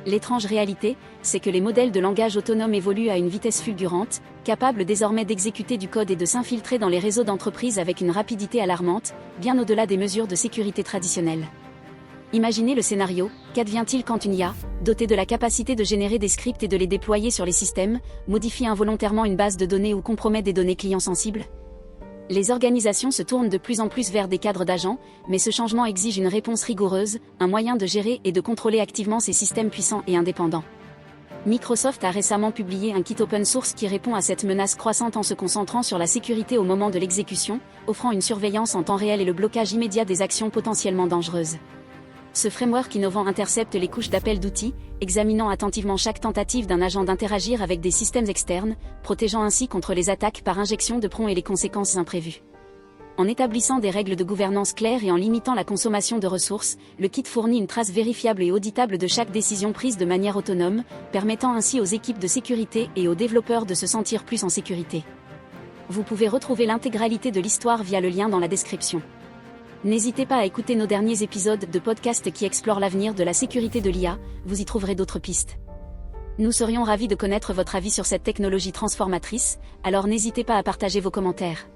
L'étrange réalité, c'est que les modèles de langage autonome évoluent à une vitesse fulgurante, capables désormais d'exécuter du code et de s'infiltrer dans les réseaux d'entreprises avec une rapidité alarmante, bien au-delà des mesures de sécurité traditionnelles. Imaginez le scénario, qu'advient-il quand une IA, dotée de la capacité de générer des scripts et de les déployer sur les systèmes, modifie involontairement une base de données ou compromet des données clients sensibles ? Les organisations se tournent de plus en plus vers des cadres d'agents, mais ce changement exige une réponse rigoureuse, un moyen de gérer et de contrôler activement ces systèmes puissants et indépendants. Microsoft a récemment publié un kit open source qui répond à cette menace croissante en se concentrant sur la sécurité au moment de l'exécution, offrant une surveillance en temps réel et le blocage immédiat des actions potentiellement dangereuses. Ce framework innovant intercepte les couches d'appel d'outils, examinant attentivement chaque tentative d'un agent d'interagir avec des systèmes externes, protégeant ainsi contre les attaques par injection de prompt et les conséquences imprévues. En établissant des règles de gouvernance claires et en limitant la consommation de ressources, le kit fournit une trace vérifiable et auditable de chaque décision prise de manière autonome, permettant ainsi aux équipes de sécurité et aux développeurs de se sentir plus en sécurité. Vous pouvez retrouver l'intégralité de l'histoire via le lien dans la description. N'hésitez pas à écouter nos derniers épisodes de podcast qui explorent l'avenir de la sécurité de l'IA, vous y trouverez d'autres pistes. Nous serions ravis de connaître votre avis sur cette technologie transformatrice, alors n'hésitez pas à partager vos commentaires.